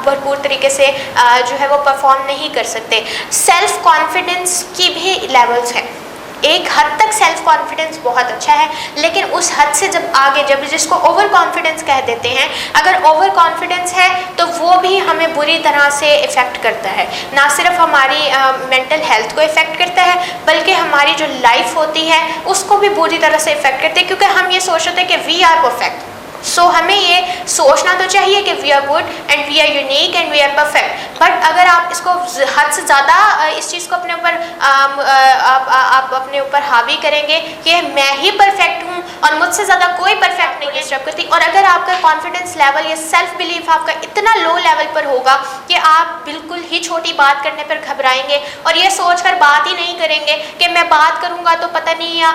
भरपूर तरीके से जो है वो परफॉर्म नहीं कर सकते। सेल्फ कॉन्फिडेंस की भी लेवल्स हैं। एक हद तक सेल्फ कॉन्फिडेंस बहुत अच्छा है, लेकिन उस हद से जब आगे, जब जिसको ओवर कॉन्फिडेंस कह देते हैं, अगर ओवर कॉन्फिडेंस है तो वो भी हमें बुरी तरह से इफ़ेक्ट करता है। ना सिर्फ हमारी मेंटल हेल्थ को इफ़ेक्ट करता है, बल्कि हमारी जो लाइफ होती है उसको भी बुरी तरह से इफ़ेक्ट करते हैं, क्योंकि हम ये सोचते हैं कि वी आर परफेक्ट। सो हमें ये सोचना तो चाहिए कि we are good and we are unique and we are perfect. But अगर आप इसको हद से ज़्यादा इस चीज़ को अपने ऊपर आप अपने ऊपर हावी करेंगे कि मैं ही परफेक्ट हूँ और मुझसे ज़्यादा कोई परफेक्ट नहीं है डिस्टर्ब करती, और अगर आपका कॉन्फिडेंस लेवल या सेल्फ बिलीफ आपका इतना लो लेवल पर होगा कि आप बिल्कुल ही छोटी बात करने पर घबराएंगे और ये सोचकर बात ही नहीं करेंगे कि मैं बात करूँगा तो पता नहीं या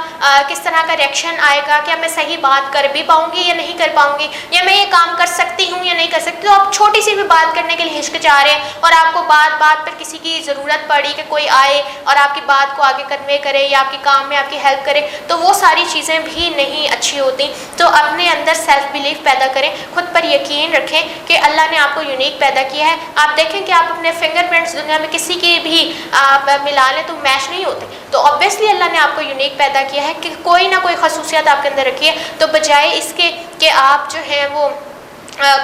किस तरह का रिएक्शन आएगा, क्या मैं सही बात कर भी पाऊँगी या नहीं कर पाऊंगी, या मैं ये काम कर सकती हूँ या नहीं कर सकती। तो आप छोटी सी भी बात करने के लिए हिचकिचा रहे हैं और आपको बात बात पर किसी की ज़रूरत पड़ी कि कोई आए और आपकी बात को आगे कन्वे करे या आपके काम में आपकी हेल्प करे, तो वो सारी चीज़ें भी नहीं अच्छी होती। तो अपने अंदर सेल्फ बिलीफ पैदा करें, खुद पर यकीन रखें कि अल्लाह ने आपको यूनिक पैदा किया है। आप देखें कि आप अपने फिंगरप्रिंट्स दुनिया में किसी के भी आप मिला लें तो मैच नहीं होते, तो ऑब्वियसली अल्लाह ने आपको यूनिक पैदा किया है कि कोई ना कोई खसूसियत आपके अंदर रखी है। तो बजाय इसके कि आप जो है वो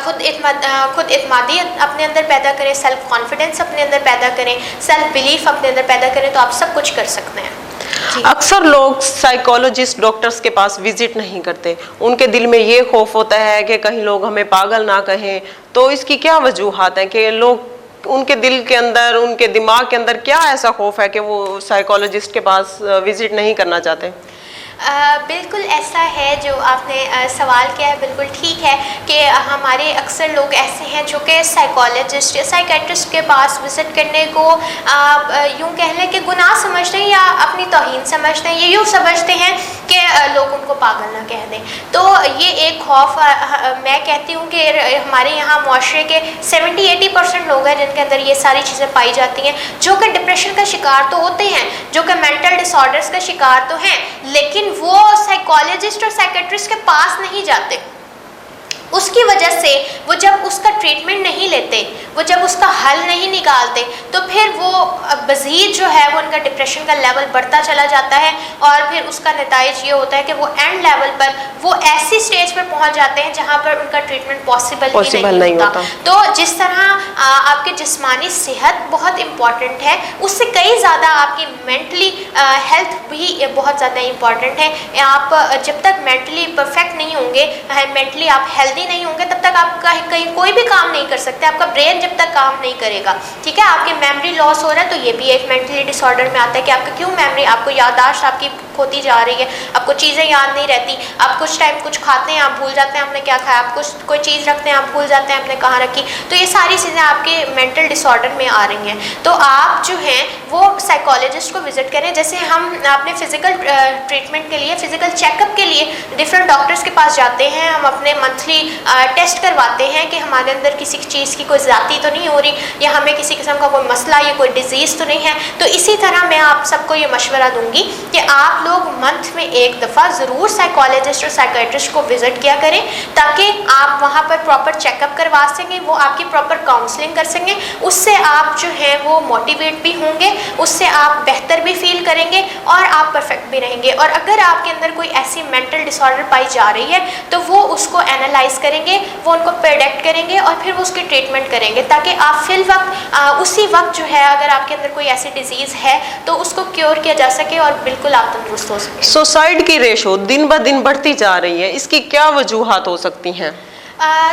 खुद इत्मादी अपने अंदर पैदा करें, सेल्फ कॉन्फिडेंस अपने अंदर पैदा करें, सेल्फ बिलीफ अपने अंदर पैदा करें, तो आप सब कुछ कर सकते हैं। अक्सर लोग साइकोलॉजिस्ट डॉक्टर्स के पास विजिट नहीं करते, उनके दिल में ये खौफ होता है कि कहीं लोग हमें पागल ना कहें। तो इसकी क्या वजूहात हैं कि लोग, उनके दिल के अंदर, उनके दिमाग के अंदर क्या ऐसा खौफ है कि वो साइकोलॉजिस्ट के पास विजिट नहीं करना चाहते? बिल्कुल ऐसा है जो आपने सवाल किया है, बिल्कुल ठीक है कि हमारे अक्सर लोग ऐसे हैं जो कि साइकोलॉजिस्ट या साइकेट्रिस्ट के पास विज़िट करने को यूँ कह लें कि गुनाह समझते हैं या अपनी तौहीन समझते हैं, ये यूँ समझते हैं कि लोग उनको पागल ना कह दें। तो ये एक खौफ मैं कहती हूँ कि हमारे यहाँ मुआशरे के 70-80% लोग हैं जिनके अंदर ये सारी चीज़ें पाई जाती हैं, जो कि डिप्रेशन का शिकार तो होते हैं, जो कि मेंटल डिसऑर्डर्स का शिकार तो हैं, लेकिन वो साइकोलॉजिस्ट और साइकेट्रिस्ट के पास नहीं जाते। उसकी वजह से वो जब उसका ट्रीटमेंट नहीं लेते, वो जब उसका हल नहीं निकालते, तो फिर वो मज़ीद जो है वो उनका डिप्रेशन का लेवल बढ़ता चला जाता है और फिर उसका नतीजा ये होता है कि वो एंड लेवल पर वो ऐसी स्टेज पर पहुंच जाते हैं जहां पर उनका ट्रीटमेंट पॉसिबल नहीं होता। तो जिस तरह आपके जिस्मानी सेहत बहुत इम्पॉर्टेंट है, उससे कई ज़्यादा आपकी मेंटली हेल्थ भी बहुत ज़्यादा इम्पॉर्टेंट है। आप जब तक मेंटली परफेक्ट नहीं होंगे, मेंटली आप हेल्दी नहीं होंगे, तब तक आप कहीं कोई भी काम नहीं कर सकते। आपका ब्रेन जब तक काम नहीं करेगा, ठीक है, आपकी मेमोरी लॉस हो रहा है, तो ये भी एक मेंटली डिसऑर्डर में आता है कि आपका क्यों मेमोरी, आपको याददाश्त आपकी खोती जा रही है, आपको चीज़ें याद नहीं रहती, आप कुछ टाइम कुछ खाते हैं आप भूल जाते हैं आपने क्या खाया, आप कुछ कोई चीज़ रखते हैं आप भूल जाते हैं आपने कहाँ रखी। तो ये सारी चीज़ें आपके मेंटल डिसऑर्डर में आ रही हैं। तो आप जो हैं वो साइकोलॉजिस्ट को विजिट करें। जैसे हम अपने फिज़िकल ट्रीटमेंट के लिए, फिज़िकल चेकअप के लिए डिफरेंट डॉक्टर्स के पास जाते हैं, हम अपने मंथली टेस्ट करवाते हैं कि हमारे अंदर किसी चीज़ की कोई ज़्यादती तो नहीं हो रही या हमें किसी किस्म का कोई मसला या कोई डिजीज़ तो नहीं है। तो इसी तरह मैं आप सबको ये मशवरा दूंगी कि आप लोग मंथ में एक दफ़ा ज़रूर साइकोलॉजिस्ट और साइकेट्रिस्ट को विज़िट किया करें, ताकि आप वहाँ पर प्रॉपर चेकअप करवा सकें, वो आपकी प्रॉपर काउंसलिंग कर सकें। उससे आप जो हैं वो मोटिवेट भी होंगे, उससे आप बेहतर भी फील करेंगे और आप परफेक्ट भी रहेंगे। और अगर आपके अंदर कोई ऐसी मेंटल डिसऑर्डर पाई जा रही है तो वो उसको एनालाइज करेंगे, वो उनको प्रेडिक्ट करेंगे और फिर वो उसकी ट्रीटमेंट करेंगे, ताकि आप फिल वक्त उसी वक्त जो है अगर आपके अंदर कोई ऐसी डिजीज़ है तो उसको क्योर किया जा सके और बिल्कुल आप तंदुरुस्त हो सके। सुसाइड की रेशो दिन ब दिन बढ़ती जा रही है, इसकी क्या वजूहात हो सकती हैं?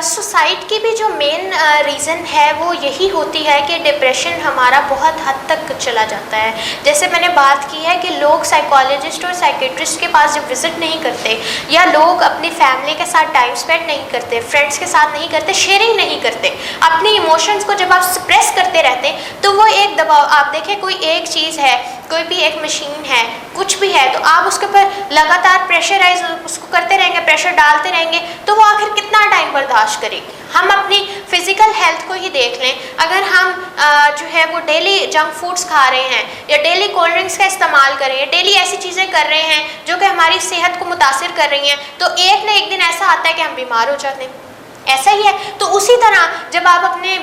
सुसाइड की भी जो मेन रीज़न है वो यही होती है कि डिप्रेशन हमारा बहुत हद तक चला जाता है। जैसे मैंने बात की है कि लोग साइकोलॉजिस्ट और साइकेट्रिस्ट के पास जब विज़िट नहीं करते या लोग अपनी फैमिली के साथ टाइम स्पेंड नहीं करते, फ्रेंड्स के साथ नहीं करते, शेयरिंग नहीं करते, अपनी इमोशंस को जब आप सप्रेस करते रहते हैं तो वो एक दबाव, आप देखें कोई एक चीज़ है, कोई भी एक मशीन है, कुछ भी है, तो आप उसके ऊपर लगातार प्रेशराइज उसको करते रहेंगे, प्रेशर डालते रहेंगे, तो वो आखिर कितना टाइम बर्दाश्त करेगी। हम अपनी फिज़िकल हेल्थ को ही देख लें, अगर हम जो है वो डेली जंक फूड्स खा रहे हैं या डेली कोल्ड ड्रिंक्स का इस्तेमाल कर रहे हैं, डेली ऐसी चीज़ें कर रहे हैं जो कि हमारी सेहत को मुतासिर कर रही हैं, तो एक न एक दिन ऐसा आता है कि हम बीमार हो जाते हैं। ऐसा ही है। तो उसी तरह जब आप अपने